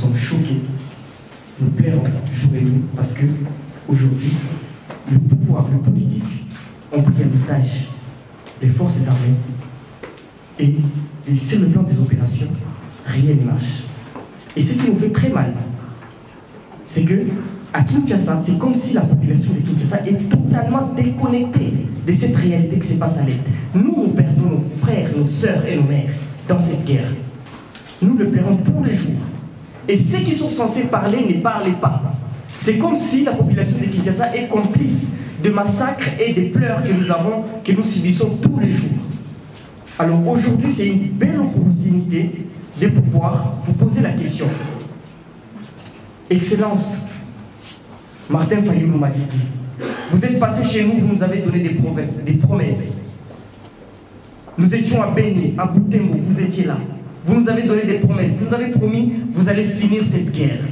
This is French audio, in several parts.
sommes choqués, nous pleurons jour et nuit parce que aujourd'hui, le pouvoir, le politique ont pris en otage les forces armées et sur le plan des opérations, rien ne marche. Et ce qui nous fait très mal, c'est que à Kinshasa, c'est comme si la population de Kinshasa est totalement déconnectée de cette réalité qui se passe à l'Est. Nous perdons nos frères, nos sœurs et nos mères dans cette guerre. Nous le perdons tous les jours. Et ceux qui sont censés parler ne parlent pas. C'est comme si la population de Kinshasa est complice de massacres et des pleurs que nous subissons tous les jours. Alors aujourd'hui, c'est une belle opportunité de pouvoir vous poser la question. Excellence, Martin Fayulu m'a dit, vous êtes passé chez nous, vous nous avez donné des promesses. Nous étions à Béni, à Butembo, vous étiez là. Vous nous avez donné des promesses, vous nous avez promis, vous allez finir cette guerre.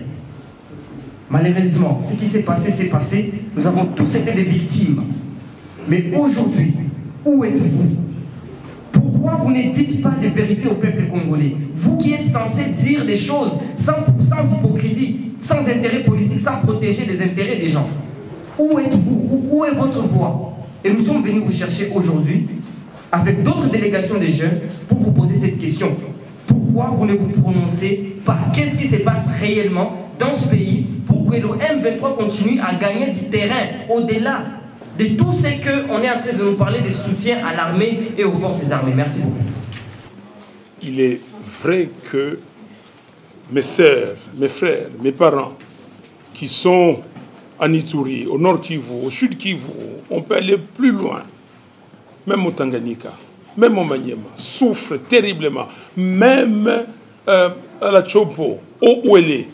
Malheureusement, ce qui s'est passé, nous avons tous été des victimes. Mais aujourd'hui, où êtes-vous? Pourquoi vous ne dites pas des vérités au peuple congolais? Vous qui êtes censé dire des choses sans hypocrisie, sans intérêt politique, sans protéger les intérêts des gens. Où êtes-vous? Où est votre voix? Et nous sommes venus vous chercher aujourd'hui, avec d'autres délégations des jeunes, pour vous poser cette question. Pourquoi vous ne vous prononcez pas? Qu'est-ce qui se passe réellement dans ce pays pour que le M23 continue à gagner du terrain au-delà de tout ce qu'on est en train de nous parler de soutien à l'armée et aux forces armées? Merci beaucoup. Il est vrai que mes sœurs, mes frères, mes parents qui sont en Ituri, au nord Kivu, au sud Kivu, on peut aller plus loin, même au Tanganyika, même au Maniema, souffrent terriblement, même à la Chopo, au Ouélé,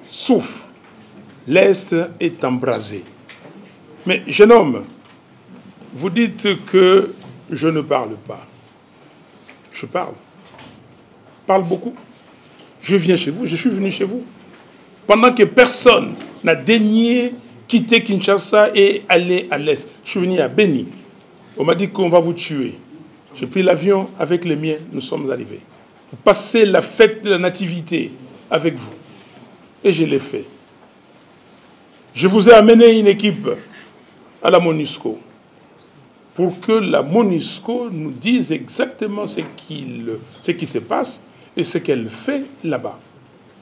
souffrent. L'Est est embrasé. Mais jeune homme, vous dites que je ne parle pas. Je parle. Je parle beaucoup. Je viens chez vous, je suis venu chez vous. Pendant que personne n'a daigné quitter Kinshasa et aller à l'Est. Je suis venu à Béni. On m'a dit qu'on va vous tuer. J'ai pris l'avion avec les miens, nous sommes arrivés. Vous passez la fête de la nativité avec vous. Et je l'ai fait. Je vous ai amené une équipe à la MONUSCO pour que la MONUSCO nous dise exactement ce qui se passe et ce qu'elle fait là-bas.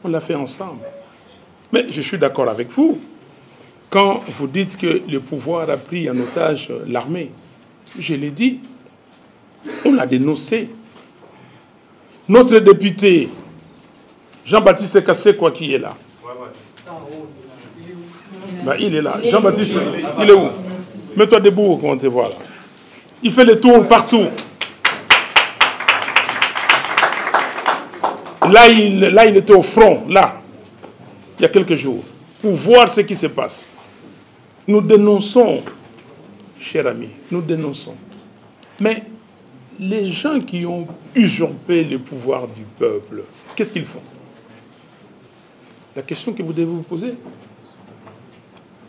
On l'a fait ensemble. Mais je suis d'accord avec vous quand vous dites que le pouvoir a pris en otage l'armée. Je l'ai dit, on l'a dénoncé. Notre député, Jean-Baptiste Kassekwa, qui est là. Ben, il est là. Jean-Baptiste, il est où? Mets-toi debout, comment te voir là. Il fait le tour partout. Là, il était au front, là, il y a quelques jours, pour voir ce qui se passe. Nous dénonçons, chers amis, nous dénonçons. Mais les gens qui ont usurpé le pouvoir du peuple, qu'est-ce qu'ils font? La question que vous devez vous poser,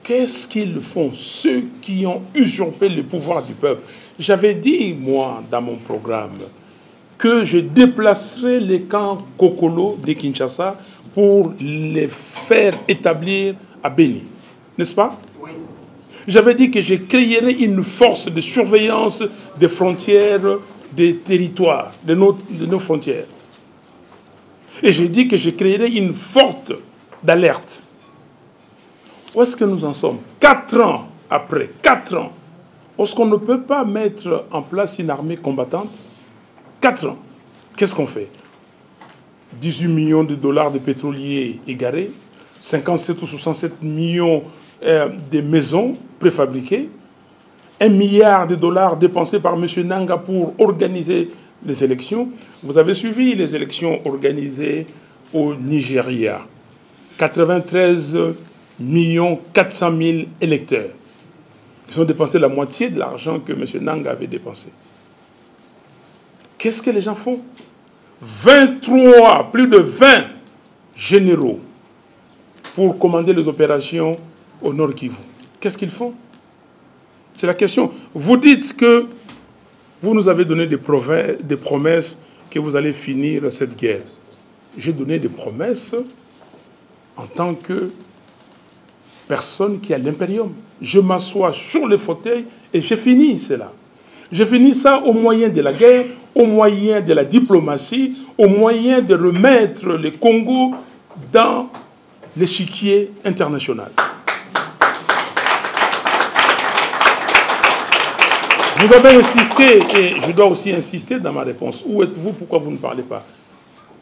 qu'est-ce qu'ils font, ceux qui ont usurpé le pouvoir du peuple? J'avais dit, moi, dans mon programme, que je déplacerai les camps Kokolo de Kinshasa pour les faire établir à Béni. N'est-ce pas? Oui. J'avais dit que je créerais une force de surveillance des frontières, des territoires, de nos frontières. Et j'ai dit que je créerais une forte d'alerte. Où est-ce que nous en sommes? 4 ans après, 4 ans, est-ce qu'on ne peut pas mettre en place une armée combattante? 4 ans. Qu'est-ce qu'on fait? 18 millions de dollars de pétroliers égarés, 57 ou 67 millions de maisons préfabriquées, 1 milliard de dollars dépensés par M. Nanga pour organiser les élections. Vous avez suivi les élections organisées au Nigeria. 93 400 000 électeurs. Ils ont dépensé la moitié de l'argent que M. Nanga avait dépensé. Qu'est-ce que les gens font? 23, plus de 20 généraux pour commander les opérations au Nord Kivu. Qu'est-ce qu'ils font? C'est la question. Vous dites que vous nous avez donné des promesses que vous allez finir cette guerre. J'ai donné des promesses en tant que personne qui a l'impérium. Je m'assois sur le fauteuil et je finis cela. Je finis ça au moyen de la guerre, au moyen de la diplomatie, au moyen de remettre le Congo dans l'échiquier international. Vous avez insisté, et je dois aussi insister dans ma réponse. Où êtes-vous? Pourquoi vous ne parlez pas?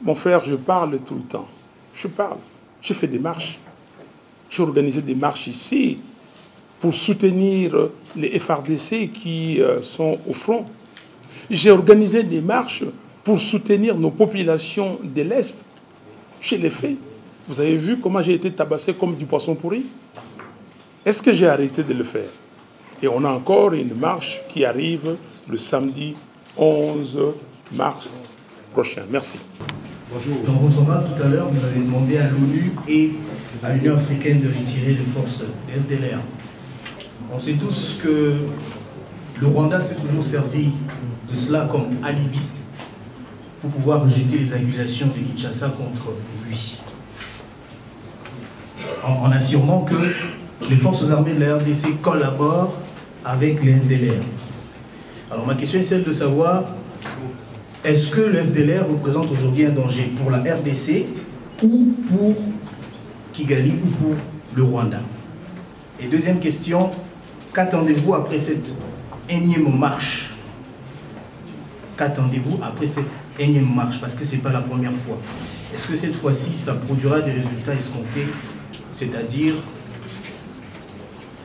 Mon frère, je parle tout le temps. Je parle. Je fais des marches. J'ai organisé des marches ici pour soutenir les FARDC qui sont au front. J'ai organisé des marches pour soutenir nos populations de l'Est. Je l'ai fait. Vous avez vu comment j'ai été tabassé comme du poisson pourri? Est-ce que j'ai arrêté de le faire? Et on a encore une marche qui arrive le samedi 11 mars prochain. Merci. Bonjour. Dans votre oral tout à l'heure, vous avez demandé à l'ONU et à l'Union africaine de retirer les forces FDLR. On sait tous que le Rwanda s'est toujours servi de cela comme alibi pour pouvoir rejeter les accusations de Kinshasa contre lui. En affirmant que les forces armées de la RDC collaborent avec les FDLR. Alors ma question est celle de savoir, est-ce que le FDLR représente aujourd'hui un danger pour la RDC ou pour Kigali ou pour le Rwanda? Et deuxième question, qu'attendez-vous après cette énième marche? Qu'attendez-vous après cette énième marche? Parce que ce n'est pas la première fois. Est-ce que cette fois-ci, ça produira des résultats escomptés, c'est-à-dire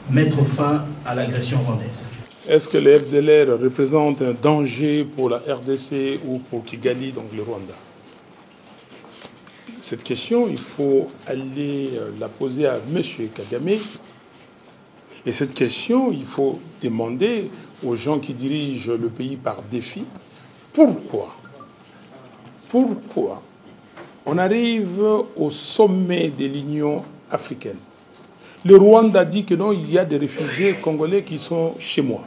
mettre fin à l'agression rwandaise? Est-ce que les FDLR représentent un danger pour la RDC ou pour Kigali, donc le Rwanda? Cette question, il faut aller la poser à M. Kagame. Et cette question, il faut demander aux gens qui dirigent le pays par défi, pourquoi on arrive au sommet de l'Union africaine? Le Rwanda dit que non, il y a des réfugiés congolais qui sont chez moi.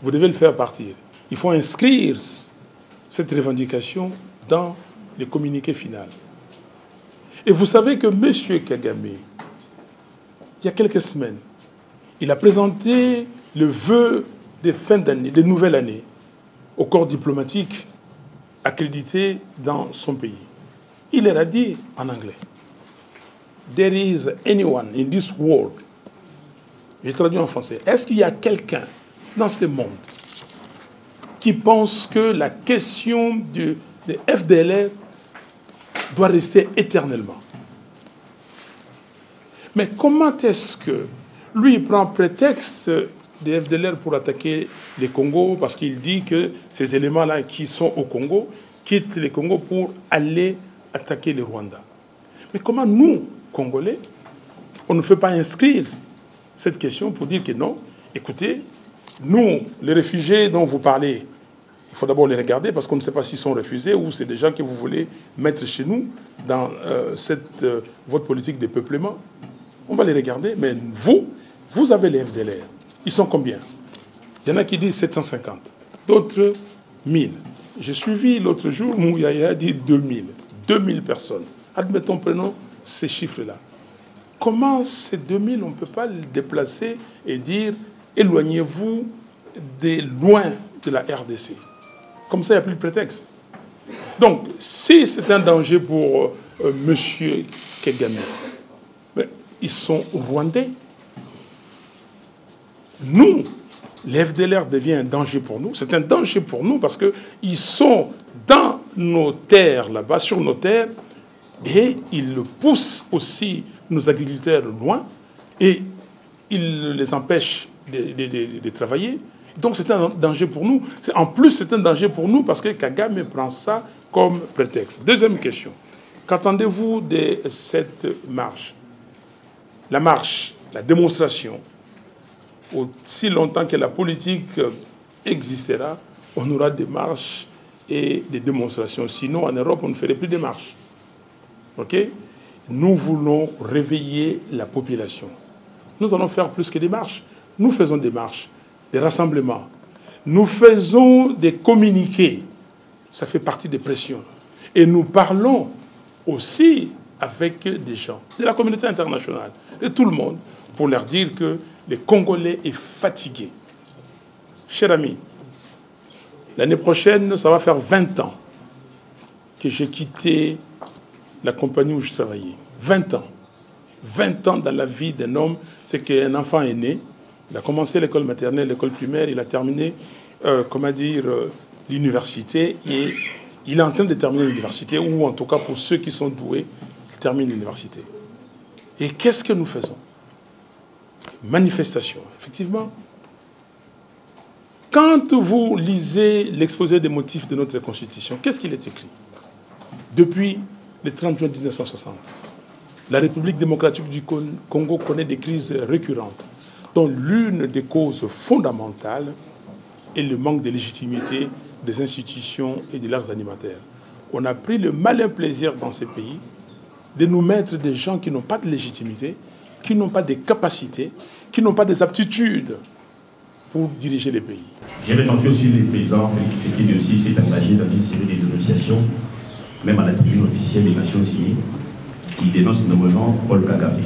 Vous devez le faire partir. Il faut inscrire cette revendication dans le communiqué final. Et vous savez que M. Kagame, il y a quelques semaines, il a présenté le vœu de fin d'année, de nouvelle année, au corps diplomatique accrédité dans son pays. Il leur a dit en anglais, there is anyone in this world, j'ai traduit en français, est-ce qu'il y a quelqu'un dans ce monde qui pense que la question de FDLR doit rester éternellement? Mais comment est-ce que lui prend prétexte des FDLR pour attaquer les Congo, parce qu'il dit que ces éléments-là qui sont au Congo quittent les Congo pour aller attaquer le Rwanda? Mais comment nous, Congolais, on ne fait pas inscrire cette question pour dire que non, écoutez, nous, les réfugiés dont vous parlez, il faut d'abord les regarder parce qu'on ne sait pas s'ils sont refusés ou c'est des gens que vous voulez mettre chez nous dans votre politique de peuplement. On va les regarder, mais vous avez les FDLR. Ils sont combien? Il y en a qui disent 750, d'autres 1000. J'ai suivi l'autre jour, Mouyaya dit 2000. 2000 personnes. Admettons, prenons ces chiffres-là. Comment ces 2000, on ne peut pas les déplacer et dire éloignez-vous loin de la RDC? Comme ça, il n'y a plus de prétexte. Donc, si c'est un danger pour M. Kagame, mais ils sont rwandais. Nous, les FDLR devient un danger pour nous. C'est un danger pour nous parce qu'ils sont dans nos terres, là-bas, sur nos terres, et ils poussent aussi nos agriculteurs loin, et ils les empêchent de travailler. Donc c'est un danger pour nous. En plus, c'est un danger pour nous parce que Kagame prend ça comme prétexte. Deuxième question. Qu'attendez-vous de cette marche? La marche, la démonstration, aussi longtemps que la politique existera, on aura des marches et des démonstrations. Sinon, en Europe, on ne ferait plus de marches. OK? Nous voulons réveiller la population. Nous allons faire plus que des marches. Nous faisons des marches, des rassemblements. Nous faisons des communiqués. Ça fait partie des pressions. Et nous parlons aussi avec des gens de la communauté internationale, de tout le monde, pour leur dire que les Congolais sont fatigués. Cher ami, l'année prochaine, ça va faire 20 ans que j'ai quitté la compagnie où je travaillais. 20 ans. 20 ans dans la vie d'un homme, c'est qu'un enfant est né, il a commencé l'école maternelle, l'école primaire, il a terminé, l'université, et il est en train de terminer l'université, ou en tout cas pour ceux qui sont doués, ils terminent l'université. Et qu'est-ce que nous faisons? Manifestation, effectivement. Quand vous lisez l'exposé des motifs de notre Constitution, qu'est-ce qu'il est écrit? Depuis le 30 juin 1960, la République démocratique du Congo connaît des crises récurrentes, dont l'une des causes fondamentales est le manque de légitimité des institutions et de leurs animateurs. On a pris le malin plaisir dans ces pays de nous mettre des gens qui n'ont pas de légitimité, qui n'ont pas de capacités, qui n'ont pas des aptitudes pour diriger les pays. J'ai remarqué aussi le président Félix Tshisekedi aussi s'est engagé dans une série de dénonciations, même à la tribune officielle des Nations Unies. Il dénonce notamment Paul Kagame.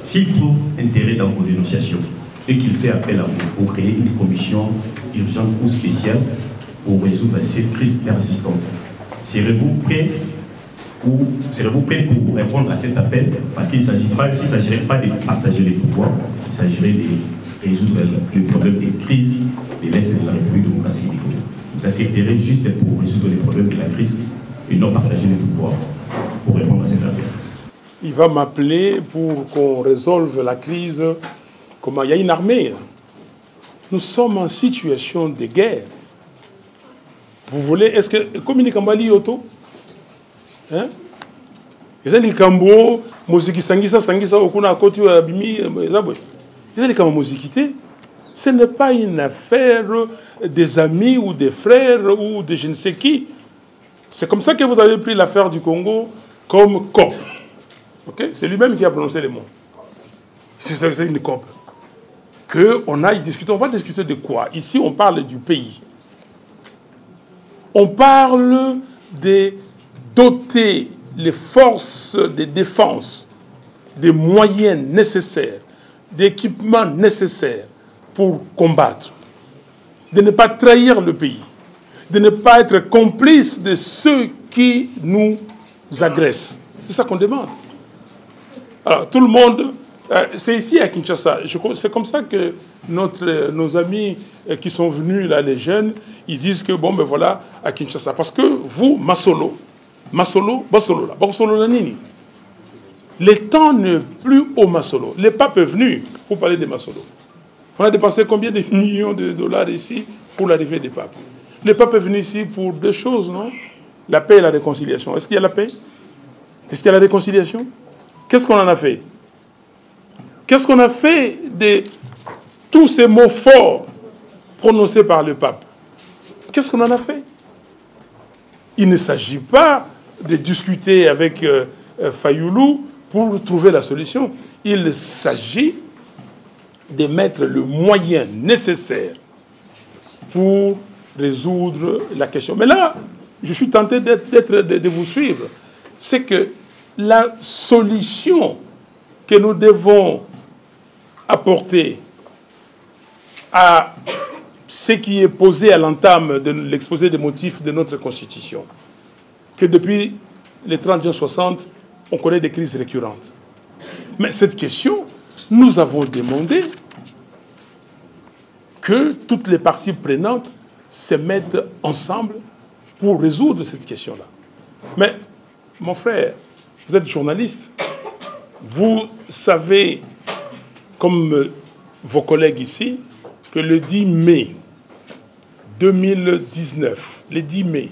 S'il trouve intérêt dans vos dénonciations et qu'il fait appel à vous pour créer une commission urgente ou spéciale pour résoudre cette crise persistante, serez-vous prêt pour répondre à cet appel? Parce qu'il ne s'agirait pas de partager les pouvoirs, il s'agirait de résoudre le problème des crises de l'Est de la République démocratique du Congo. Vous accepterez juste pour résoudre les problèmes de la crise et non partager les pouvoirs pour répondre à cette affaire? Il va m'appeler pour qu'on résolve la crise. Comment? Il y a une armée. Nous sommes en situation de guerre. Vous voulez, est-ce que communique Kambali Yoto? Hein? Les Kambo, Moziki Sangisa, Okuna Koti, Abimi, les Kambo Mozikité, ce n'est pas une affaire des amis ou des frères ou de je ne sais qui. C'est comme ça que vous avez pris l'affaire du Congo comme COP. Okay? C'est lui-même qui a prononcé les mots. C'est une COP. Qu'on aille discuter. On va discuter de quoi? Ici, on parle du pays. On parle de doter les forces de défense des moyens nécessaires, d'équipements nécessaires pour combattre. De ne pas trahir le pays. De ne pas être complice de ceux qui nous agressent. C'est ça qu'on demande. Alors, tout le monde, c'est ici à Kinshasa. C'est comme ça que nos amis qui sont venus, là, les jeunes, ils disent que, bon, ben voilà, à Kinshasa. Parce que vous, Masolo, là, le temps n'est plus au Masolo. Le pape est venu pour parler de Masolo. On a dépensé combien de millions de dollars ici pour l'arrivée des papes? Le pape est venu ici pour deux choses, non? La paix et la réconciliation. Est-ce qu'il y a la paix? Est-ce qu'il y a la réconciliation? Qu'est-ce qu'on en a fait? Qu'est-ce qu'on a fait de tous ces mots forts prononcés par le pape? Qu'est-ce qu'on en a fait? Il ne s'agit pas de discuter avec Fayoulou pour trouver la solution. Il s'agit de mettre le moyen nécessaire pour résoudre la question. Mais là, je suis tenté de vous suivre. C'est que la solution que nous devons apporter à ce qui est posé à l'entame de l'exposé des motifs de notre Constitution, que depuis les 30 juin 60, on connaît des crises récurrentes. Mais cette question, nous avons demandé que toutes les parties prenantes se mettent ensemble pour résoudre cette question-là. Mais, mon frère, vous êtes journaliste, vous savez, comme vos collègues ici, que le 10 mai 2019, le 10 mai,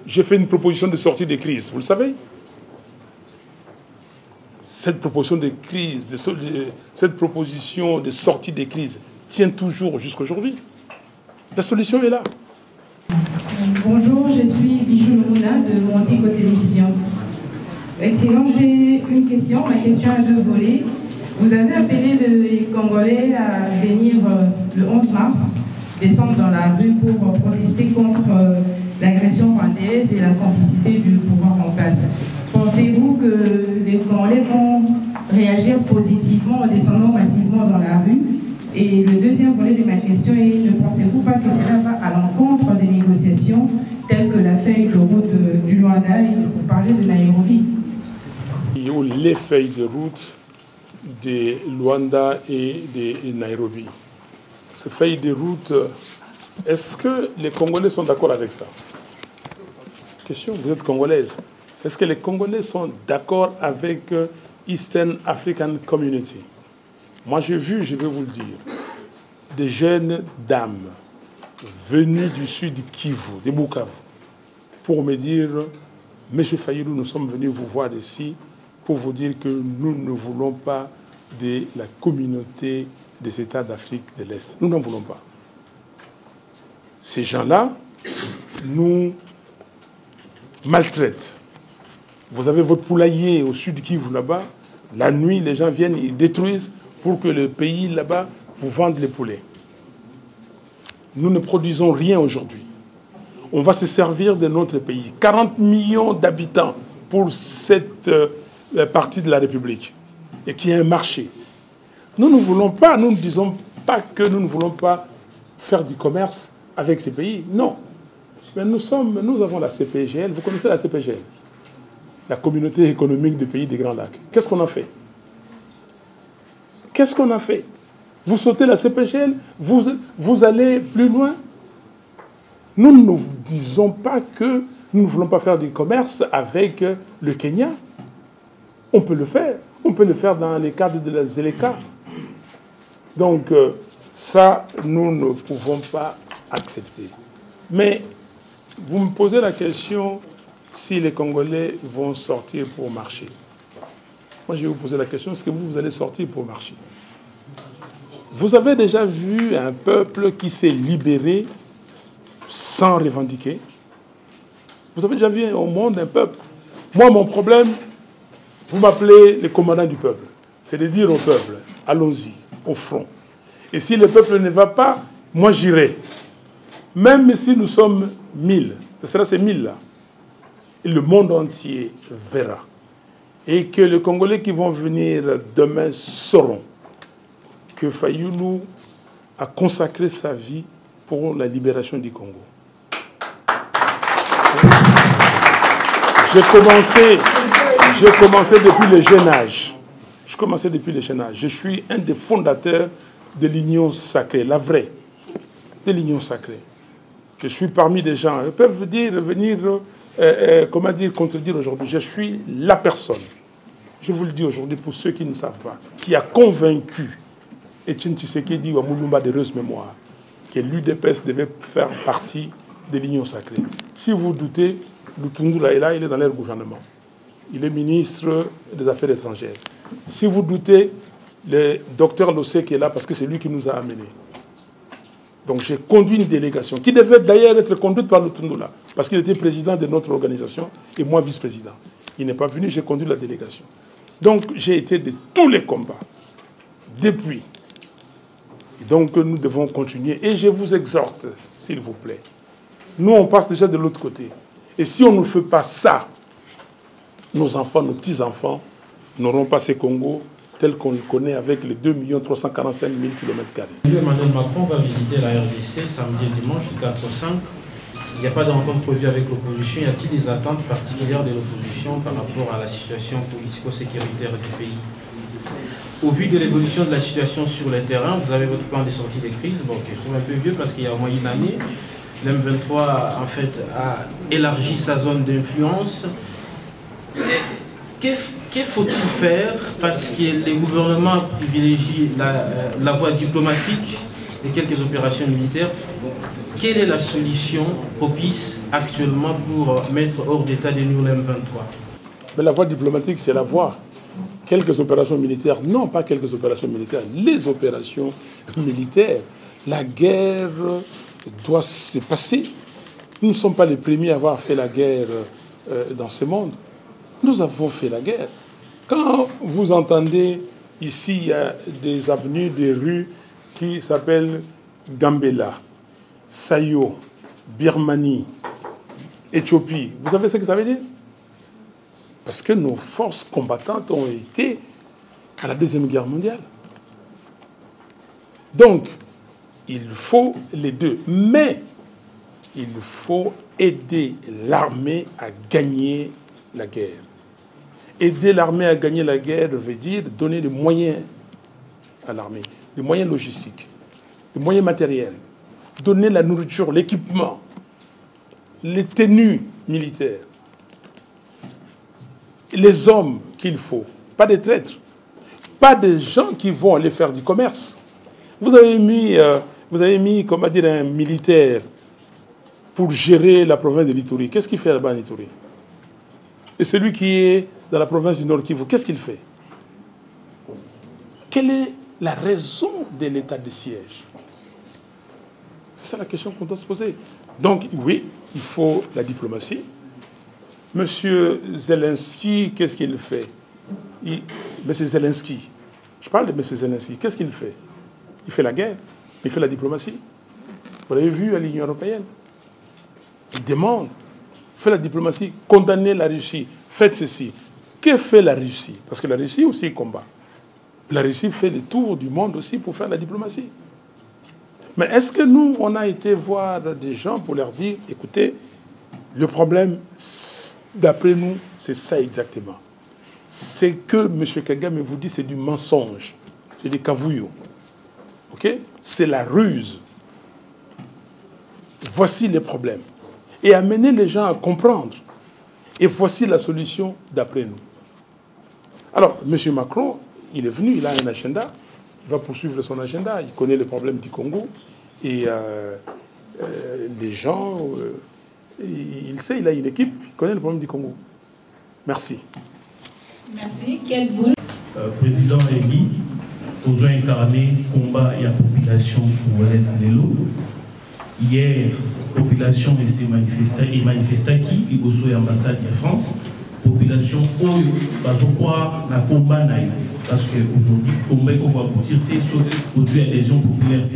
j'ai fait une proposition de sortie de crise, vous le savez? Cette proposition de crise, cette proposition de sortie de crise tient toujours jusqu'à aujourd'hui. La solution est là. Bonjour, je suis Bijou Mouna de Montico Télévision. Excellence, j'ai une question. Ma question est de voler. Vous avez appelé les Congolais à venir le 11 mars, descendre dans la rue pour protester contre l'agression rwandaise et la complicité du pouvoir en place. Pensez-vous que les Congolais vont réagir positivement en descendant massivement dans la rue? Et le deuxième volet de ma question est, ne pensez-vous pas que cela va à l'encontre des négociations telles que la feuille de route du Luanda et vous parlez de Nairobi? Les feuilles de route de Luanda et de Nairobi. Ces feuilles de route, est-ce que les Congolais sont d'accord avec ça? Question, vous êtes congolaise. Est-ce que les Congolais sont d'accord avec Eastern African Community? Moi j'ai vu, je vais vous le dire, des jeunes dames venues du sud Kivu, de Bukavu, pour me dire, Monsieur Fayulu, nous sommes venus vous voir ici pour vous dire que nous ne voulons pas de la communauté des États d'Afrique de l'Est. Nous n'en voulons pas. Ces gens-là nous maltraitent. Vous avez votre poulailler au sud Kivu là-bas. La nuit, les gens viennent, ils détruisent pour que le pays là-bas vous vende les poulets. Nous ne produisons rien aujourd'hui. On va se servir de notre pays. 40 millions d'habitants pour cette partie de la République. Et qui est un marché. Nous ne voulons pas, nous ne disons pas que nous ne voulons pas faire du commerce avec ces pays. Non. Mais nous avons la CPGL. Vous connaissez la CPGL? La Communauté économique des pays des Grands Lacs. Qu'est-ce qu'on a fait? Qu'est-ce qu'on a fait? Vous sautez la CPGL, vous allez plus loin. Nous ne disons pas que nous ne voulons pas faire du commerce avec le Kenya. On peut le faire. On peut le faire dans les cadres de la ZLECA. Donc, ça, nous ne pouvons pas accepter. Mais vous me posez la question si les Congolais vont sortir pour marcher. Moi, je vais vous poser la question, est-ce que vous allez sortir pour marcher? Vous avez déjà vu un peuple qui s'est libéré sans revendiquer? Vous avez déjà vu au monde un peuple? Moi, mon problème, vous m'appelez le commandant du peuple. C'est de dire au peuple, allons-y, au front. Et si le peuple ne va pas, moi j'irai. Même si nous sommes 1000, ce sera ces 1000 là. Et le monde entier verra. Et que les Congolais qui vont venir demain sauront que Fayulu a consacré sa vie pour la libération du Congo. J'ai commencé depuis le jeune âge. Je suis un des fondateurs de l'Union sacrée, la vraie, de l'Union sacrée. Je suis parmi des gens, ils peuvent venir contredire aujourd'hui. Je suis la personne, je vous le dis aujourd'hui pour ceux qui ne savent pas, qui a convaincu Etienne Tshisekedi ou Amulumba de heureuse mémoire que l'UDPS devait faire partie de l'Union sacrée. Si vous doutez, Lutundula est là, il est dans leur gouvernement. Il est ministre des Affaires étrangères. Si vous doutez, le docteur Lossé qui est là, parce que c'est lui qui nous a amenés. Donc j'ai conduit une délégation, qui devait d'ailleurs être conduite par Lutundula, parce qu'il était président de notre organisation, et moi vice-président. Il n'est pas venu, j'ai conduit la délégation. Donc j'ai été de tous les combats, depuis. Et donc nous devons continuer. Et je vous exhorte, s'il vous plaît. Nous, on passe déjà de l'autre côté. Et si on ne fait pas ça, nos enfants, nos petits-enfants, n'auront pas ce Congo tel qu'on le connaît avec les 2 345 000 km². Emmanuel Macron va visiter la RDC samedi et dimanche du 4 au 5. Il n'y a pas de rencontre prévue avec l'opposition. Y a-t-il des attentes particulières de l'opposition par rapport à la situation politico-sécuritaire du pays? Au vu de l'évolution de la situation sur le terrain, vous avez votre plan de sortie des crises, bon, que je trouve un peu vieux parce qu'il y a au moins une année. L'M23 en fait a élargi sa zone d'influence. Que faut-il faire parce que les gouvernements privilégient la voie diplomatique et quelques opérations militaires? Quelle est la solution propice actuellement pour mettre hors d'état de nuire l'M23? Mais la voie diplomatique, c'est la voie. Quelques opérations militaires, non pas quelques opérations militaires, les opérations militaires. La guerre doit se passer. Nous ne sommes pas les premiers à avoir fait la guerre dans ce monde. Nous avons fait la guerre. Quand vous entendez ici, il y a des avenues, des rues qui s'appellent Gambela, Sayo, Birmanie, Éthiopie. Vous savez ce que ça veut dire? Parce que nos forces combattantes ont été à la Deuxième Guerre mondiale. Donc, il faut les deux. Mais il faut aider l'armée à gagner la guerre. Aider l'armée à gagner la guerre veut dire donner des moyens à l'armée, des moyens logistiques, des moyens matériels, donner la nourriture, l'équipement, les tenues militaires, les hommes qu'il faut, pas des traîtres, pas des gens qui vont aller faire du commerce. Vous avez mis comment dire, un militaire pour gérer la province de l'Ituri. Qu'est-ce qu'il fait là-bas en Ituri? Et celui qui est dans la province du Nord Kivu, qu'est-ce qu'il fait? Quelle est la raison de l'état de siège? C'est ça la question qu'on doit se poser. Donc, oui, il faut la diplomatie. Monsieur Zelensky, qu'est-ce qu'il fait? Monsieur Zelensky, je parle de Monsieur Zelensky, qu'est-ce qu'il fait? Il fait la guerre, il fait la diplomatie. Vous l'avez vu à l'Union européenne. Il demande, fait la diplomatie, condamnez la Russie, faites ceci. Que fait la Russie? Parce que la Russie aussi combat. La Russie fait le tour du monde aussi pour faire la diplomatie. Mais est-ce que nous, on a été voir des gens pour leur dire, écoutez, le problème, d'après nous, c'est ça exactement. C'est que M. Kagame vous dit, c'est du mensonge. C'est des cavouillots. OK? C'est la ruse. Voici les problèmes. Et amener les gens à comprendre. Et voici la solution d'après nous. Alors, M. Macron, il est venu, il a un agenda. Il va poursuivre son agenda. Il connaît les problèmes du Congo. Et les gens, il sait, il a une équipe, il connaît les problèmes du Congo. Merci. Merci. Quel boule? Président Eli, nous avons incarné le combat et la population congolaise de l'eau. Hier, la population s'est manifestée qui est au l'ambassade de France. Population je crois na combat parce qu'aujourd'hui, le combat qu'on va aboutir aux adhésions populaires.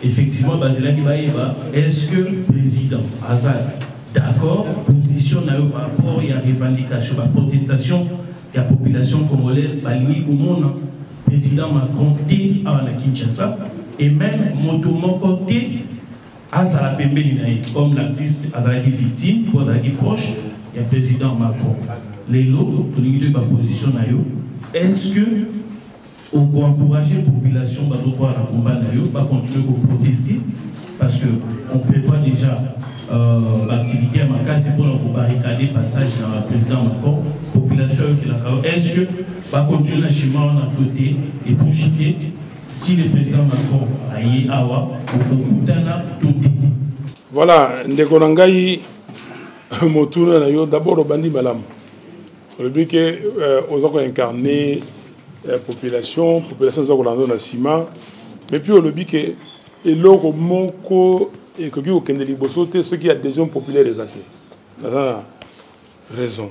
Effectivement, est-ce que le président Azad d'accord position par rapport à la revendication, à la protestation de la population congolaise, le président Macron à Kinshasa et même mon côté Azala Pembeli, comme l'artiste Azala qui est victime, Azala qui est proche, il y a le président Macron. Les lots, la position est-ce que on peut encourager la population à continuer à protester parce qu'on prévoit déjà l'activité à Makassi pour barricader le passage dans le président Macron. Population est-ce que va continuer le chemin à côté et pour chuter si le président Macron a eu Awa ou tout. Voilà, Ndekonangai Motuna Nayo, d'abord au Bandi Malam. Le but que aux gens incarné population zako na sima mais puis le but que eloko moko et que au Kenya libosote ceux qui adhésion populaire les athées. Ça raison.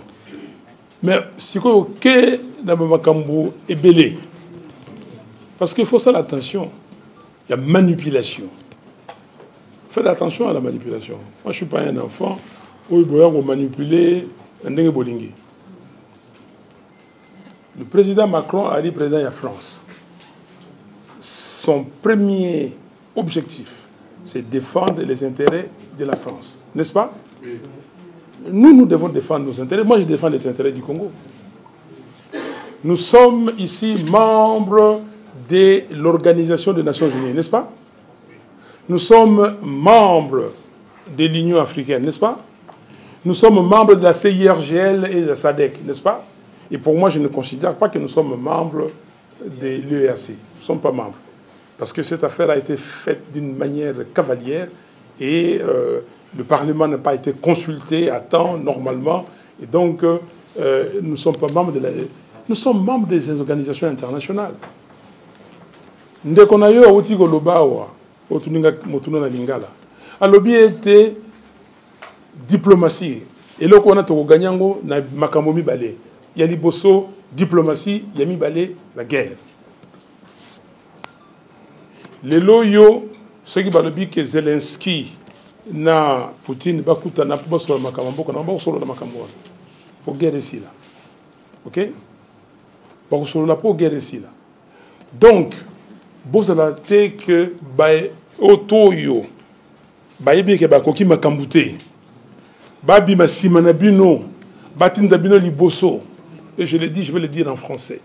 Mais si quoi que na makambo ebelé parce qu'il faut ça l'attention. Il y a manipulation. Faites attention à la manipulation. Moi je suis pas un enfant où il faut manipuler ndenge bolingi. Le président Macron a dit président de la France. Son premier objectif, c'est défendre les intérêts de la France. N'est-ce pas? Nous devons défendre nos intérêts. Moi, je défends les intérêts du Congo. Nous sommes ici membres de l'Organisation des Nations Unies, n'est-ce pas? Nous sommes membres de l'Union africaine, n'est-ce pas? Nous sommes membres de la CIRGL et de la SADC, n'est-ce pas? Et pour moi, je ne considère pas que nous sommes membres de l'EAC. Nous ne sommes pas membres. Parce que cette affaire a été faite d'une manière cavalière et le Parlement n'a pas été consulté à temps, normalement. Et donc, nous ne sommes pas membres de la... Nous sommes membres des organisations internationales. Ndekonayo awuti golobawa, otuninga motuna na lingala. Alobi était diplomatie. Et là, on a tout gagné na makambo mibale. Il y a liboso diplomatie, il y a mibale la guerre. Les loyaux, ceux qui parlent que Zelensky na Poutine bakuta na basola makambo na basola makambo pour guerre ici là. OK? Basola pour guerre ici là. Donc bozala te que ba otoyo ba yebi ke ba koki makambute ba bi masima na bino batinda bino liboso. Et je le dis, je vais le dire en français.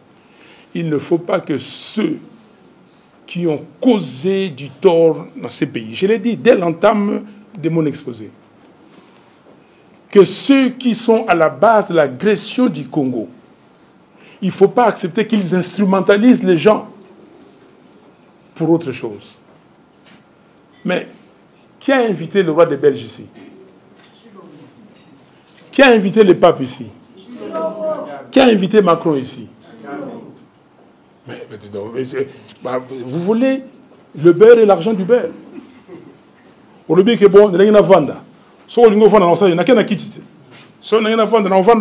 Il ne faut pas que ceux qui ont causé du tort dans ces pays, je l'ai dit dès l'entame de mon exposé, que ceux qui sont à la base de l'agression du Congo, il ne faut pas accepter qu'ils instrumentalisent les gens pour autre chose. Mais qui a invité le roi des Belges ici? Qui a invité le pape ici? Qui a invité Macron ici? Mais vous voulez le beurre et l'argent du beurre. Au lieu que bon, il y a une vente. Si on a une vente, il y a une quitte. Si on a une vente, il y a une vente.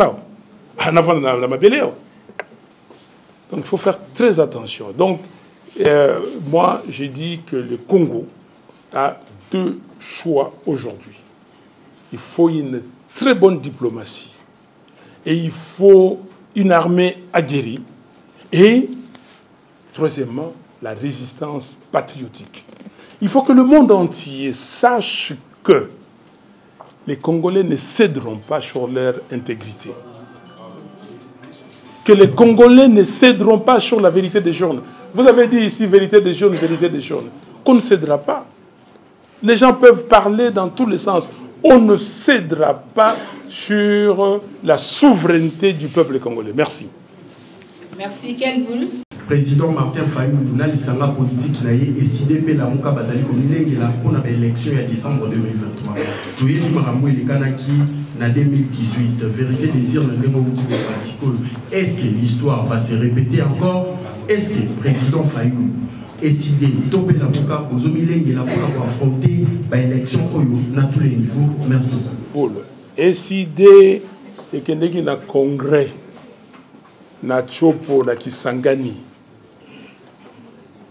Donc il faut faire très attention. Donc moi, j'ai dit que le Congo a deux choix aujourd'hui. Il faut une très bonne diplomatie. Et il faut une armée aguerrie. Et, troisièmement, la résistance patriotique. Il faut que le monde entier sache que les Congolais ne céderont pas sur leur intégrité. Que les Congolais ne céderont pas sur la vérité des jeunes. Vous avez dit ici vérité des jeunes, qu'on ne cédera pas. Les gens peuvent parler dans tous les sens. On ne cédera pas sur la souveraineté du peuple congolais. Merci. Merci. Quelle boule? Président Martin Fayulu, na lisanga politique na ye décidé pe la muka bazali kominenge la pour l'élection en décembre 2023. Toyebi makambo elekanaki na 2018. Vérité désir na ndemo mutu basiko. Est-ce que l'histoire va se répéter encore? Est-ce que président Fayulu décidé topé la muka ozomilenge la pour affronter l'élection oyo na tous les niveaux? Merci. Paul, décidé et que ndeki na congrès na chopo na Kisangani.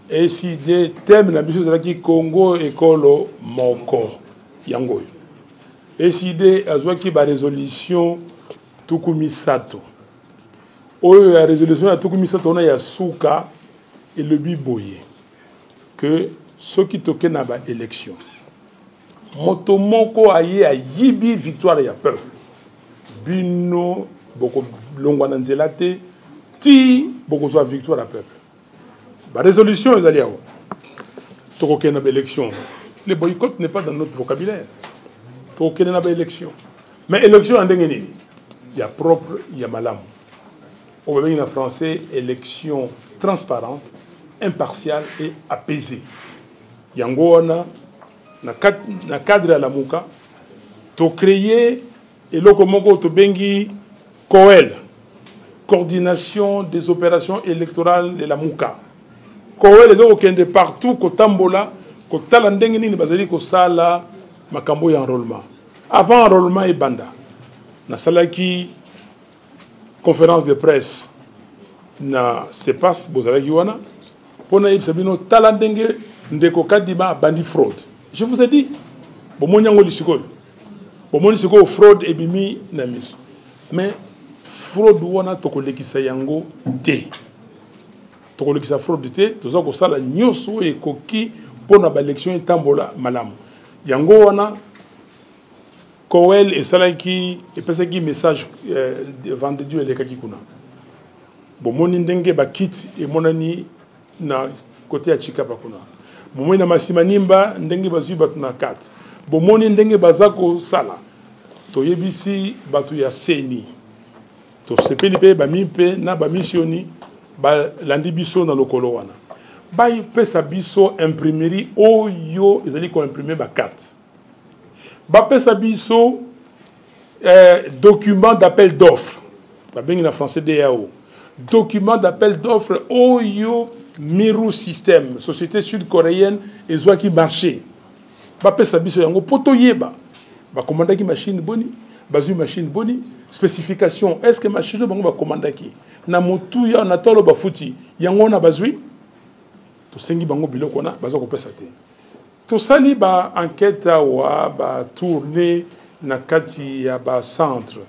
Décidé thème na biso zalaki Congo ekolo moko yango. Décidé azwaki ba résolution tukumisato. Oyo ya résolution ya tukumisato na ya suka et le biboye que ceux qui toquent na ba élection moto moko aye ayibi victoire ya peuple bino boko longwa na nzela te ti boko soit victoire à peuple. La résolution est allée à l'élection. Le boycott n'est pas dans notre vocabulaire. Il y a élection. Mais élection, il y a propre, il y a malam. On va dire en français, élection transparente, impartiale et apaisée. Il y a un cadre à la mouka, tu créer et l'okomoko tu bengi COEL, coordination des opérations électorales de la mouka. COEL les autres de partout, Kotambola, Kotalandengini, Bazali, Kosala, Makambo et enrôlement. Avant enrôlement et banda. Na salaki conférence de presse na sepas bozalaki wana pona ibsabino talandenge ndeko kadima bandi fraude. Je vous ai dit bomonyango lisikoyo. Bomoni siko fraude et bimi na mis. Mais fraude wana tokolekisa yango te. Tokolekisa fraude te, toza ko sala nyoso e koki pona ba élection etambola malamu. Yango wana Koel et salaki et pesaki message vendredi et lekaki kuna. Bomoni ndenge ba kit et monani na côté ya Chikapa kuna. Bomoni na masimanimba ndenge bazui batu na carte. Bomoni ndenge bazako sala. Toyebisi batu ya seni. To sepeli pe ba mimpe na ba missioni ba landi biso na lokolo wana. Ba pesa biso imprimerie oyo ezali ko imprimer ba carte. Ba pesa biso document d'appel d'offres. Ba bengi na français DAO. Document d'appel d'offres oyo Miru System, société sud-coréenne ezwaki marché. Ba pesa biso yango poto yeba. Ba commandaki machine boni, bazui machine boni, spécification est-ce que machine bango ba commandaki na mutu ya na tolo ba futi yango na bazui to sengi bango biloko na baza ko pesa te. tout ça, il y a une enquête à tourner dans le centre.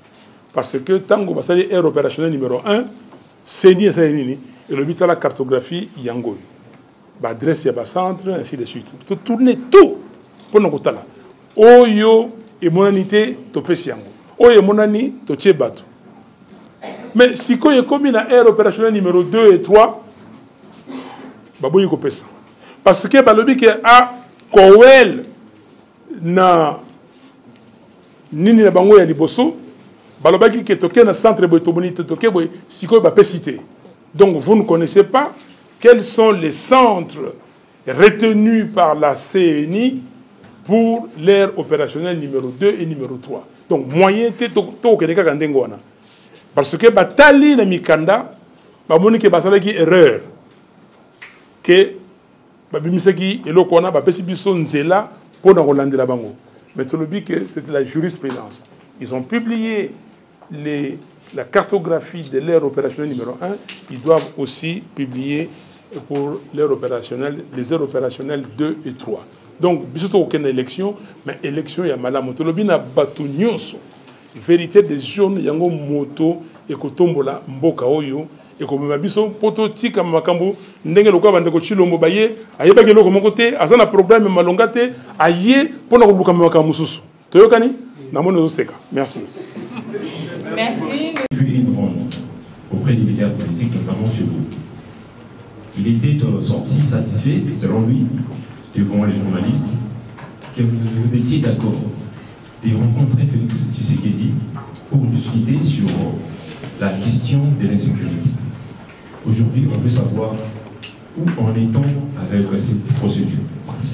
Parce que tant que vous air opérationnel numéro 1, c'est ni et le but de la cartographie, yango. L'adresse est centre, ainsi de suite. Tu tourner tout pour nous côté là. Oyo et monanité, tu peux yango. Oyo et monani, tu tiens bateau. Mais si vous avez commis dans air opérationnel numéro 2 et 3, baboui ko pesa. Parce que le but est à Kowel na nini na bango ya liboso. Balobaki qui toqué dans le centre de Tobonite, toqué si quoi va citer. Donc vous ne connaissez pas quels sont les centres retenus par la CNI pour l'ère opérationnelle numéro 2 et numéro 3. Donc moyen te to keneka kandengwana. Parce que batali na mikanda ba moni ke basala ki erreur que ba bimisaki eloko wana ba pesi biso nzela pour na kolandela bango. Mais tout le but que c'était la jurisprudence. Ils ont publié la cartographie de l'ère opérationnelle numéro 1, ils doivent aussi publier pour l'ère opérationnelle, les aires opérationnelles 2 et 3. Donc, biso aucune élection, mais élection, il y a malamoto. Le bina batunyonso, vérité des jeunes, yango moto, et kotombola, mboka oyo, et comme ma biso, poto tika makambo, ndenge lokwa bandeko chilombo baye, aye bagelo comme côté, azana programme malongate, aye, pona kobuka makambo susu. Toyokani? Namono seka. Merci. Merci. Puis une ronde auprès des leaders politiques, notamment chez vous. Il était sorti satisfait, selon lui, devant les journalistes, que vous étiez d'accord de rencontrer Félix Tshisekedi pour discuter sur la question de l'insécurité. Aujourd'hui, on veut savoir où en est-on avec cette procédure. Merci.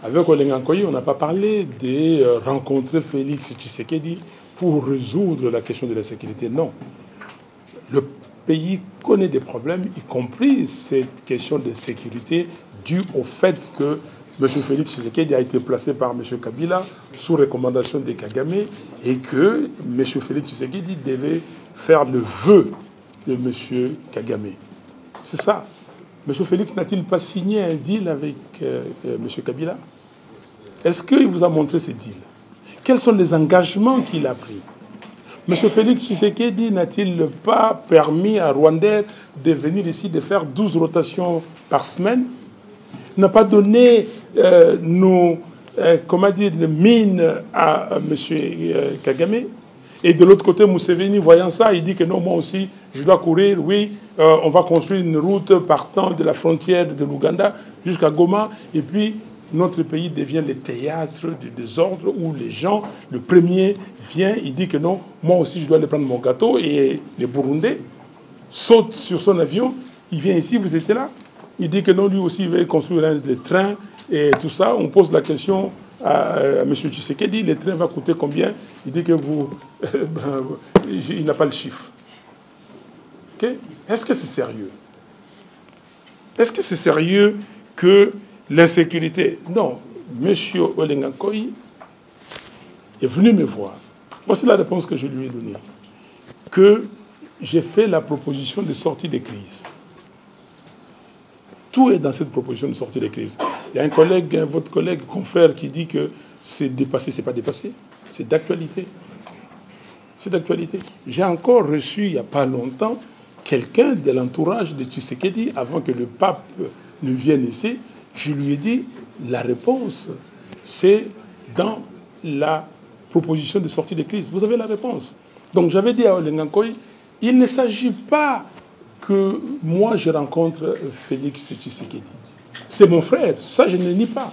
Avec Olengankoyi, on n'a pas parlé de rencontrer Félix Tshisekedi pour résoudre la question de la sécurité. Non. Le pays connaît des problèmes, y compris cette question de sécurité due au fait que M. Félix Tshisekedi a été placé par M. Kabila sous recommandation de Kagame et que M. Félix Tshisekedi devait faire le vœu de M. Kagame. C'est ça. M. Félix n'a-t-il pas signé un deal avec M. Kabila? Est-ce qu'il vous a montré ce deal? Quels sont les engagements qu'il a pris? M. Félix Tshisekedi n'a-t-il pas permis à Rwandais de venir ici, de faire 12 rotations par semaine? N'a pas donné nos mines à M. Kagame? Et de l'autre côté, Museveni, voyant ça, il dit que non, moi aussi, je dois courir. Oui, on va construire une route partant de la frontière de l'Ouganda jusqu'à Goma. Et puis, notre pays devient le théâtre du désordre où les gens, le premier vient, il dit que non, moi aussi, je dois aller prendre mon gâteau. Et les Burundais sautent sur son avion. Il vient ici, vous étiez là. Il dit que non, lui aussi, il veut construire des trains et tout ça. On pose la question à M. Tshisekedi, le train va coûter combien? Il dit que vous... il n'a pas le chiffre. Okay? Est-ce que c'est sérieux? Est-ce que c'est sérieux que l'insécurité... Non, M. Olengankoyi est venu me voir. Voici la réponse que je lui ai donnée. Que j'ai fait la proposition de sortie des crises. Tout est dans cette proposition de sortie des crises. Il y a un collègue, votre collègue, confrère, qui dit que c'est dépassé. C'est pas dépassé, c'est d'actualité. C'est d'actualité. J'ai encore reçu, il n'y a pas longtemps, quelqu'un de l'entourage de Tshisekedi, avant que le pape ne vienne ici. Je lui ai dit, la réponse, c'est dans la proposition de sortie des crises. Vous avez la réponse. Donc j'avais dit à Olengankoyi, il ne s'agit pas que moi je rencontre Félix Tshisekedi. C'est mon frère, ça je ne nie pas.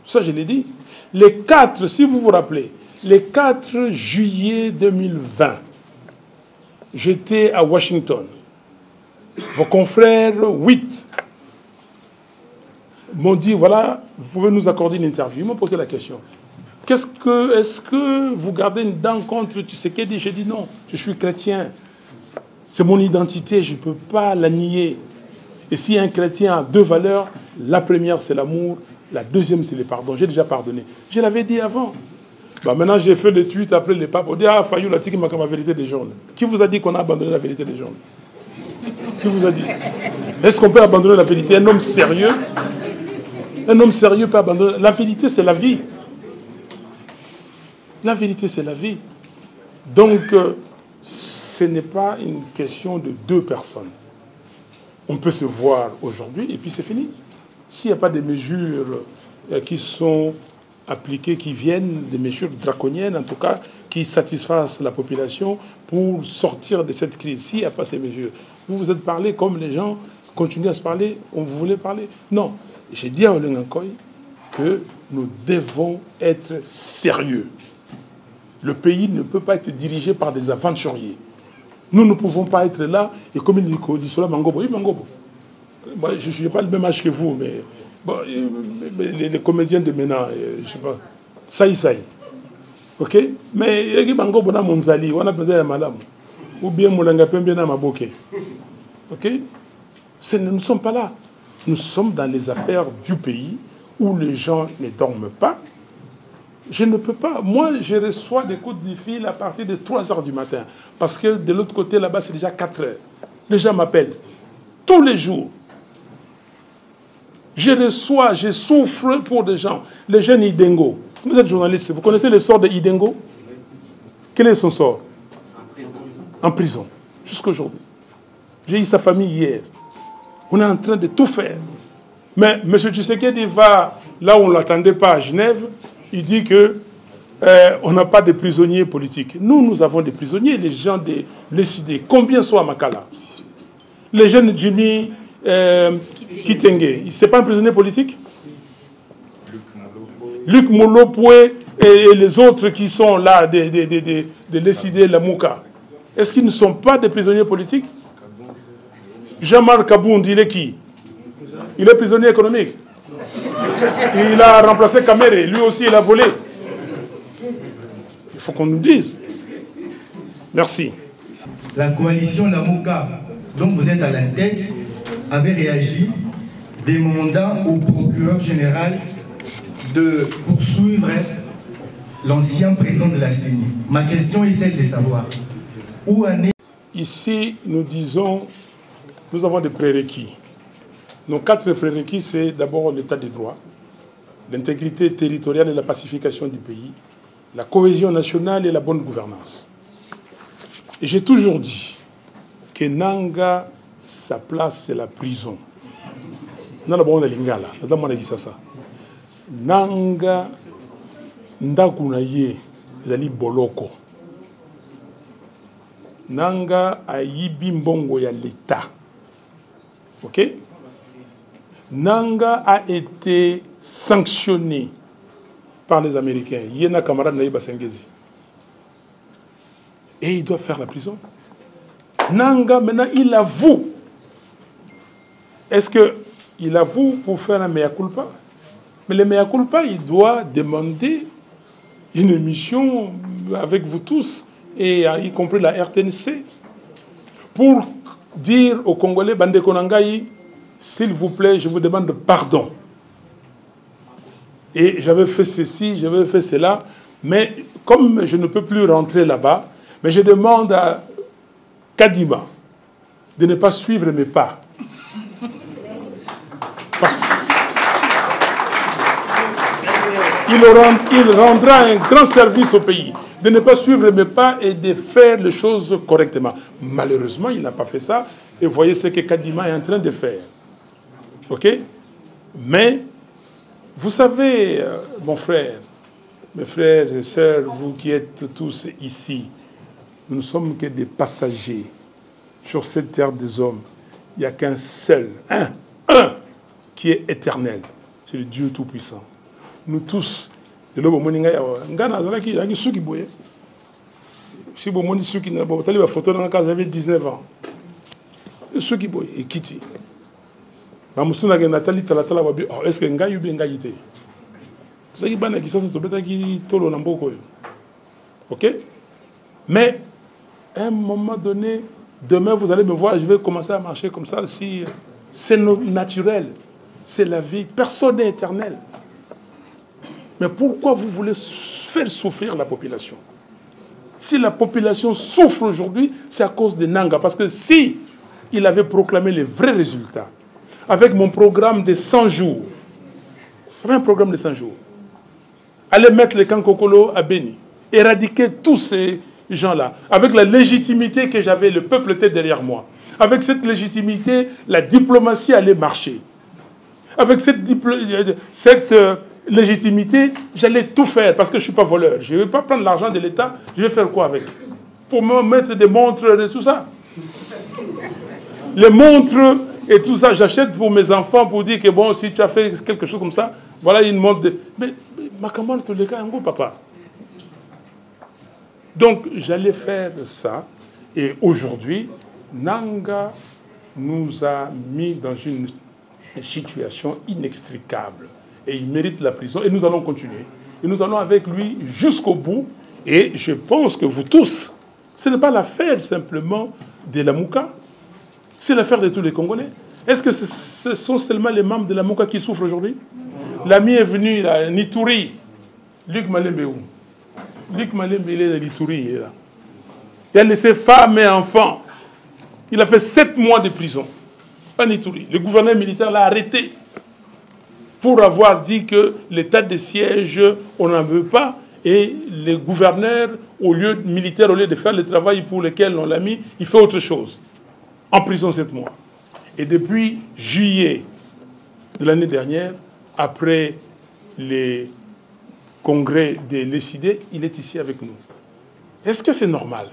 Ça je l'ai dit. Les 4, si vous vous rappelez, les 4 juillet 2020, j'étais à Washington. Vos confrères, 8, m'ont dit, voilà, vous pouvez nous accorder une interview. Ils m'ont posé la question. Est-ce que vous gardez une dent contre Tshisekedi? J'ai dit non, je suis chrétien. C'est mon identité, je ne peux pas la nier. Et si un chrétien a 2 valeurs, la première c'est l'amour, la deuxième c'est le pardon. J'ai déjà pardonné. Je l'avais dit avant. Bah maintenant j'ai fait le tweet après le pape. On dit, ah, Fayou, la tique, ma vérité des jaunes. Qui vous a dit qu'on a abandonné la vérité des jaunes? Qui vous a dit? Est-ce qu'on peut abandonner la vérité? Un homme sérieux, Un homme sérieux peut abandonner. La vérité, c'est la vie. La vérité, c'est la vie. Donc, ce n'est pas une question de deux personnes. On peut se voir aujourd'hui et puis c'est fini. S'il n'y a pas de mesures qui sont appliquées, qui viennent, des mesures draconiennes en tout cas, qui satisfassent la population pour sortir de cette crise, s'il n'y a pas ces mesures. Vous vous êtes parlé comme les gens continuent à se parler, on voulait parler. Non, j'ai dit à Olengankoy que nous devons être sérieux. Le pays ne peut pas être dirigé par des aventuriers. Nous ne pouvons pas être là, et comme il dit cela, Mangobo, oui, Mangobo. Moi, je n'ai pas le même âge que vous, mais, bon, les comédiens de maintenant, je ne sais pas, saï. Ok? Mais, Mangobo, na Monzali, on a besoin de madame. Ou bien Moulanga Pembe na Maboke. Ok? Nous ne sommes pas là. Nous sommes dans les affaires du pays où les gens ne dorment pas. Je ne peux pas. Moi, je reçois des coups de fil à partir de 3 h du matin. Parce que de l'autre côté, là-bas, c'est déjà 4 h. Les gens m'appellent. Tous les jours. Je reçois, je souffre pour des gens. Les jeunes Idengo. Vous êtes journaliste. Vous connaissez le sort de Idengo? Quel est son sort? En prison. Jusqu'à aujourd'hui. J'ai eu sa famille hier. On est en train de tout faire. Mais M. Tshisekedi va là où on ne l'attendait pas, à Genève. Il dit qu'on n'a pas de prisonniers politiques. Nous avons des prisonniers, les gens de l'ECD. Combien sont à Makala? Les jeunes Jimmy Kitenge, ce n'est pas un prisonnier politique? Luc Molopoué et les autres qui sont là, de l'ECD, la Mouka. Est-ce qu'ils ne sont pas des prisonniers politiques? Jean-Marc Kabound, il est qui? Il est prisonnier économique. Il a remplacé Kamere, lui aussi il a volé. Il faut qu'on nous dise. Merci. La coalition Lamuka, dont vous êtes à la tête, avait réagi des mandats au procureur général de poursuivre l'ancien président de la CENI. Ma question est celle de savoir où en est... Ici, nous disons, nous avons des prérequis. Nos 4 prérequis, c'est d'abord l'état des droits, l'intégrité territoriale et la pacification du pays, la cohésion nationale et la bonne gouvernance. Et j'ai toujours dit que Nanga, sa place, c'est la prison. Nanga, ndakunaye, zali boloko. Nanga ayibi mbongo ya l'État. Ok? Nanga a été sanctionné par les Américains. Yena camarade Naïba Sengezi. Et il doit faire la prison. Nanga, maintenant, il avoue. Est-ce qu'il avoue pour faire un mea culpa? Mais le mea culpa, il doit demander une émission avec vous tous, et y compris la RTNC, pour dire aux Congolais, Bande Konangaï, s'il vous plaît, je vous demande pardon. Et j'avais fait ceci, j'avais fait cela, mais comme je ne peux plus rentrer là-bas, mais je demande à Kadima de ne pas suivre mes pas. Parce qu'il rendra un grand service au pays, de ne pas suivre mes pas et de faire les choses correctement. Malheureusement, il n'a pas fait ça, et voyez ce que Kadima est en train de faire. Ok? Mais, vous savez, mon frère, mes frères et sœurs, vous qui êtes tous ici, nous ne sommes que des passagers sur cette terre des hommes. Il n'y a qu'un seul, un, qui est éternel. C'est le Dieu Tout-Puissant. Nous tous, si vous avez une photo dans la case, j'avais 19 ans. Ceux qui boy et Kitty. Nathalie Talatala va dire, est-ce que Ngaï ou bien Ngaïté? C'est ça qui banne qui ça c'est tout qui tolo n'amboko. Ok? Mais à un moment donné, demain vous allez me voir, je vais commencer à marcher comme ça. Si c'est naturel, c'est la vie. Personne n'est éternel. Mais pourquoi vous voulez faire souffrir la population? Si la population souffre aujourd'hui, c'est à cause de Nanga. Parce que si il avait proclamé les vrais résultats, avec mon programme de 100 jours, avait un programme de 100 jours. Aller mettre les Kankokolo à Béni, éradiquer tous ces gens-là, avec la légitimité que j'avais, le peuple était derrière moi. Avec cette légitimité, la diplomatie allait marcher. Avec cette légitimité, j'allais tout faire, parce que je ne suis pas voleur. Je ne vais pas prendre l'argent de l'État, je vais faire quoi avec? Pour me mettre des montres et tout ça. Les montres et tout ça, j'achète pour mes enfants pour dire que bon, si tu as fait quelque chose comme ça, voilà une montre de... Mais ma camarade, tous les cas, un gros papa. Donc, j'allais faire ça. Et aujourd'hui, Nanga nous a mis dans une situation inextricable. Et il mérite la prison. Et nous allons continuer. Et nous allons avec lui jusqu'au bout. Et je pense que vous tous, ce n'est pas l'affaire simplement de la Mouka. C'est l'affaire de tous les Congolais. Est-ce que ce sont seulement les membres de la Mouka qui souffrent aujourd'hui? L'ami est venu à Nitouri. Luc Malembe où? Luc Malembe, il est à Nitouri, il est là. Il a laissé femmes et enfants. Il a fait 7 mois de prison à Nitouri. Le gouverneur militaire l'a arrêté pour avoir dit que l'état de siège, on n'en veut pas. Et le gouverneur, au lieu de faire le travail pour lequel on l'a mis, il fait autre chose. En prison 7 mois. Et depuis juillet de l'année dernière, après les congrès de l'ECID, il est ici avec nous. Est-ce que c'est normal?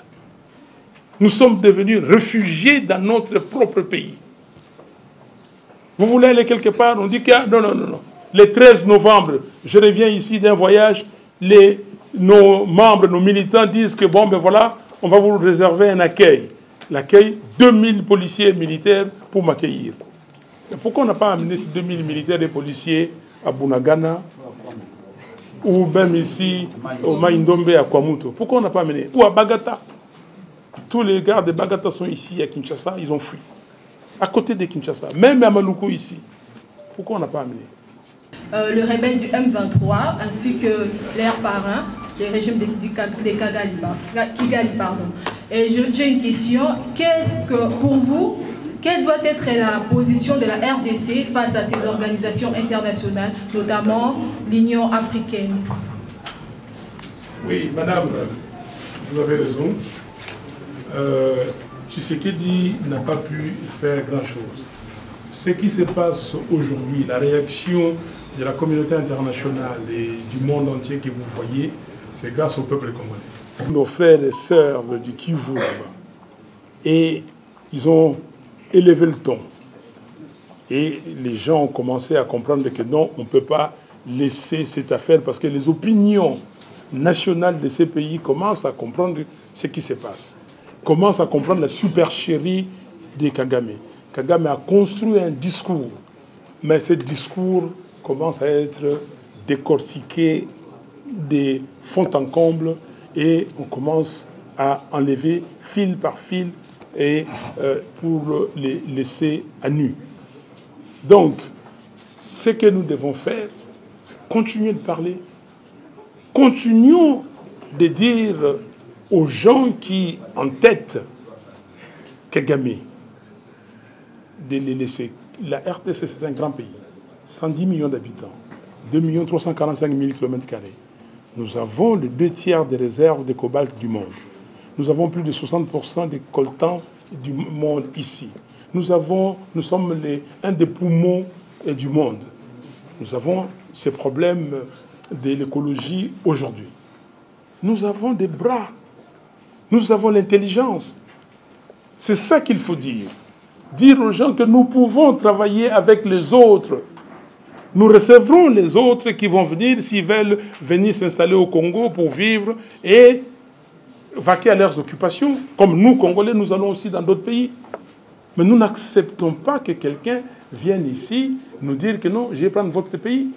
Nous sommes devenus réfugiés dans notre propre pays. Vous voulez aller quelque part? On dit que non, non, non, non. Le 13 novembre, je reviens ici d'un voyage, nos membres, nos militants disent que bon, ben voilà, on va vous réserver un accueil. L'accueil, 2000 policiers et militaires pour m'accueillir. Pourquoi on n'a pas amené ces 2000 militaires et policiers à Bunagana ou même ici au Maïndombe à Kwamuto? Pourquoi on n'a pas amené? Ou à Bagata? Tous les gars de Bagata sont ici à Kinshasa, ils ont fui. À côté de Kinshasa, même à Maluku ici. Pourquoi on n'a pas amené? Le rebelle du M23 ainsi que leurs parrains, les régimes des Kigali, pardon. Et j'ai une question. Qu'est-ce que, pour vous, quelle doit être la position de la RDC face à ces organisations internationales, notamment l'Union africaine? Oui, madame, vous avez raison. Tshisekedi n'a pas pu faire grand-chose. Ce qui se passe aujourd'hui, la réaction de la communauté internationale et du monde entier que vous voyez, c'est grâce au peuple congolais. Nos frères et sœurs du Kivu là-bas, et ils ont élevé le ton. Et les gens ont commencé à comprendre que non, on ne peut pas laisser cette affaire parce que les opinions nationales de ces pays commencent à comprendre ce qui se passe. Commencent à comprendre la supercherie de Kagame. Kagame a construit un discours, mais ce discours commence à être décortiqué de fond en comble et on commence à enlever fil par fil et pour les laisser à nu. Donc, ce que nous devons faire, c'est continuer de parler. Continuons de dire aux gens qui en tête Kagame de les laisser. La RDC, c'est un grand pays. 110 millions d'habitants. 2 345 000 km². Nous avons les 2/3 des réserves de cobalt du monde. Nous avons plus de 60% des coltans du monde ici. Nous sommes un des poumons du monde. Nous avons ces problèmes de l'écologie aujourd'hui. Nous avons des bras. Nous avons l'intelligence. C'est ça qu'il faut dire. Dire aux gens que nous pouvons travailler avec les autres. Nous recevrons les autres qui vont venir s'ils veulent venir s'installer au Congo pour vivre et vaquer à leurs occupations. Comme nous, Congolais, nous allons aussi dans d'autres pays. Mais nous n'acceptons pas que quelqu'un vienne ici nous dire que non, je vais prendre votre pays.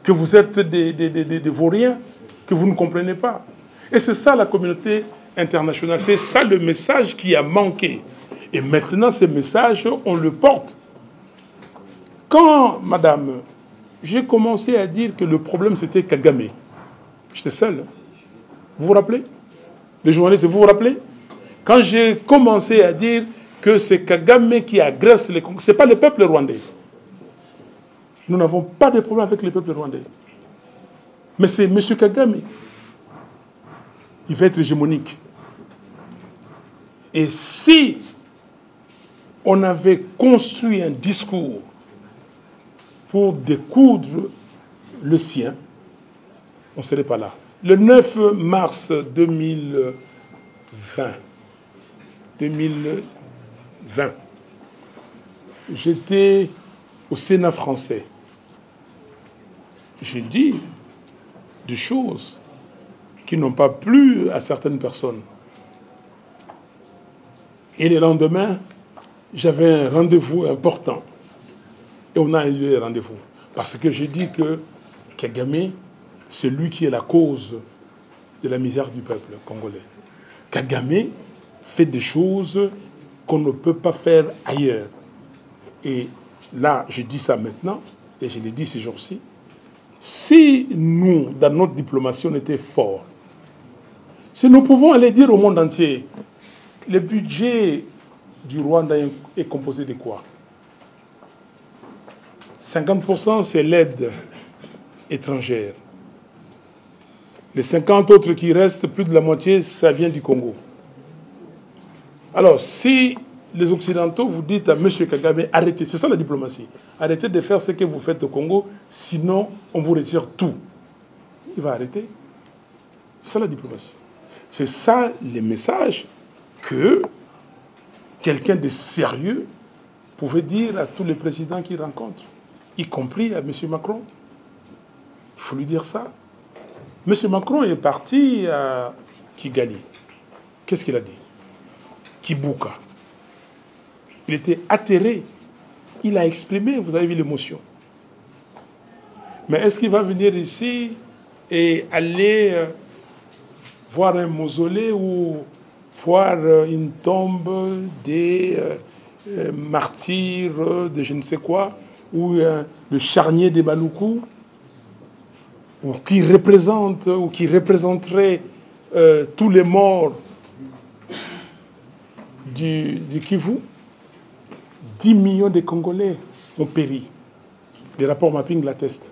Que vous êtes des vauriens, que vous ne comprenez pas. Et c'est ça la communauté internationale. C'est ça le message qui a manqué. Et maintenant, ce message, on le porte. Quand, madame, j'ai commencé à dire que le problème, c'était Kagame, j'étais seul. Vous vous rappelez? Les journalistes, vous vous rappelez? Quand j'ai commencé à dire que c'est Kagame qui agresse les Congolais, ce n'est pas le peuple rwandais. Nous n'avons pas de problème avec le peuple rwandais. Mais c'est M. Kagame. Il va être hégémonique. Et si on avait construit un discours pour découdre le sien, on ne serait pas là. Le 9 mars 2020, j'étais au Sénat français. J'ai dit des choses qui n'ont pas plu à certaines personnes. Et le lendemain, j'avais un rendez-vous important. Et on a annulé le rendez-vous. Parce que j'ai dit que Kagame, c'est lui qui est la cause de la misère du peuple congolais. Kagame fait des choses qu'on ne peut pas faire ailleurs. Et là, je dis ça maintenant, et je l'ai dit ces jours-ci. Si nous, dans notre diplomatie, on était forts, si nous pouvons aller dire au monde entier, le budget du Rwanda est composé de quoi? 50% c'est l'aide étrangère. Les 50 autres qui restent, plus de la moitié, ça vient du Congo. Alors, si les Occidentaux vous dites à M. Kagame, arrêtez, c'est ça la diplomatie, arrêtez de faire ce que vous faites au Congo, sinon on vous retire tout. Il va arrêter. C'est ça la diplomatie. C'est ça les messages que quelqu'un de sérieux pouvait dire à tous les présidents qu'il rencontre, y compris à M. Macron. Il faut lui dire ça. M. Macron est parti à Kigali. Qu'est-ce qu'il a dit? Kibuka. Il était atterré. Il a exprimé, vous avez vu l'émotion. Mais est-ce qu'il va venir ici et aller voir un mausolée ou voir une tombe des martyrs de je ne sais quoi, ou le charnier des Maluku, ou qui représente, ou qui représenterait tous les morts du Kivu? 10 millions de Congolais ont péri. Les rapports mapping l'attestent.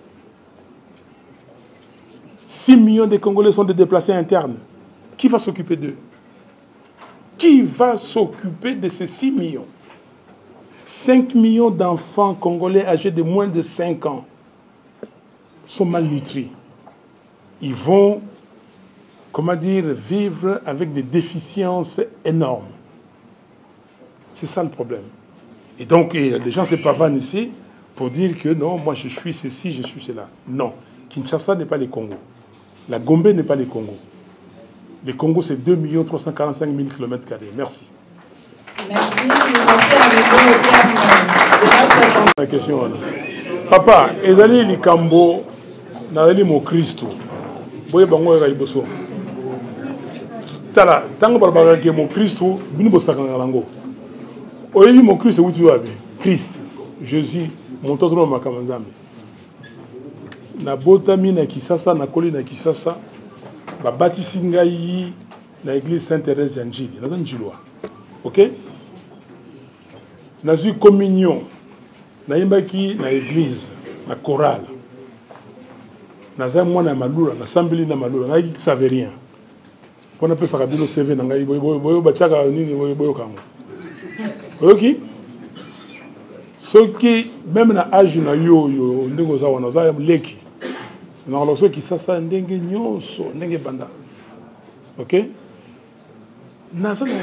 6 millions de Congolais sont des déplacés internes. Qui va s'occuper d'eux? Qui va s'occuper de ces 6 millions? 5 millions d'enfants congolais âgés de moins de 5 ans sont malnutris. Ils vont, comment dire, vivre avec des déficiences énormes. C'est ça le problème. Et donc, les gens se pavanent ici pour dire que non, moi je suis ceci, je suis cela. Non, Kinshasa n'est pas le Congo. La Gombe n'est pas le Congo. Le Congo, c'est 2 345 000 km². Merci. Merci. La question. Papa, ezali likambo nazali mo Kristo. Boye bango ya liboso. Tala, tango balabaka ke mo Kristo, bini bosakanga lango. Oyebi mo Kristo wuti wapi? Christ, Jésus, montozolo makama nzambe. Na botami na Kisasa, na koli na Kisasa, babatisi ngai na église Sainte-Thérèse ya Njili, naza Njilwa. OK? Nazui communion, nayimbaki na église, na chorale. Naza mwana malula, na sambili na malula, ngai savais rien. Pona pesa kabino CV na ngai boyo bachaka nini boyo kango. Ok? Soki même na âge na yo ndenge za wana za leki. Na loso ki sasa ndenge nyonso, ndenge banda. OK? Naza na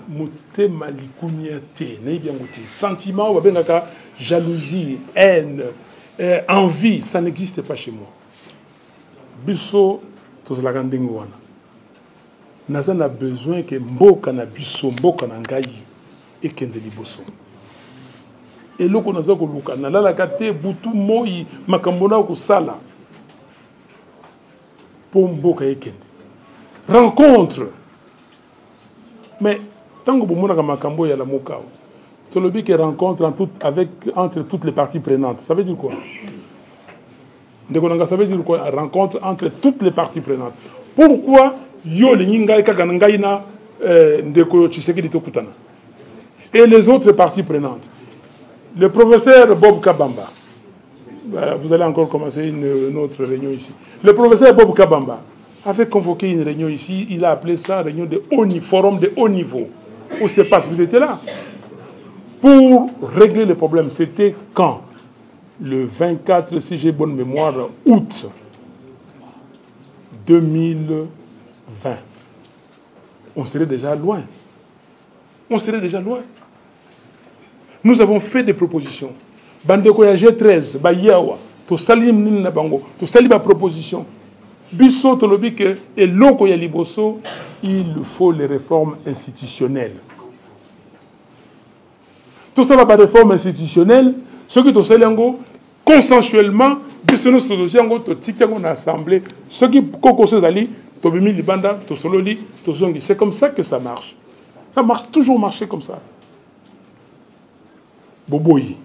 motema likunya te, na ibiango te. Sentiment ou bengaka jalousie, haine, envie, ça n'existe pas chez moi. Biso tozalaka ndenge wana. Naza na besoin que mboka na biso, mboka na ngai ekende liboso. Eloko naza koluka nalalaka te butu moi makambo na kosala po mboka ekende. Rencontre. Mais tango bomonaka makambo ya la mokao. Tolobi que rencontre entre toutes les parties prenantes. Ça veut dire quoi? Ça veut dire quoi? Rencontre entre toutes les parties prenantes. Pourquoi yo le ngai kaka ngai na ndeko Tshisekedi tokutana? Et les autres parties prenantes. Le professeur Bob Kabamba, vous allez encore commencer une autre réunion ici. Le professeur Bob Kabamba avait convoqué une réunion ici, il a appelé ça réunion de haut niveau, forum de haut niveau. Où se passe, vous étiez là. Pour régler le problème, c'était quand? Le 24, si j'ai bonne mémoire, août 2020. On serait déjà loin. On serait déjà loin. Nous avons fait des propositions. Bandeko ya G13, Bayawa, to salim nina bango, to saliba proposition. Biso to lobi que et loko ya liboso, il faut les réformes institutionnelles. Tout ça la réforme institutionnelle, ce qui to salango consensuellement, biso no solution to tikango na assemblée, ce qui koko sozali to bimi libanda, to sololi, to zongi. C'est comme ça que ça marche. Ça marche toujours marcher comme ça. Boboyi.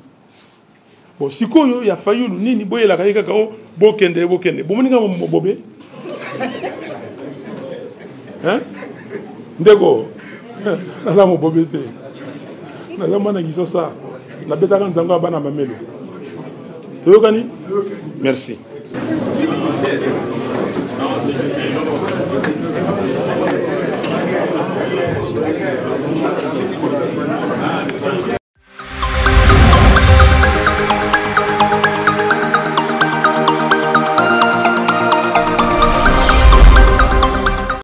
Bon, si il y a failli, ni boye la kaïka kao, bokende. Bon, mon gars, mon bobé. Hein? Ndego. Nasa mon bobé. Nasa mon agiso ça. Na beta kan zanga bana mamelo. Toyokani? Merci.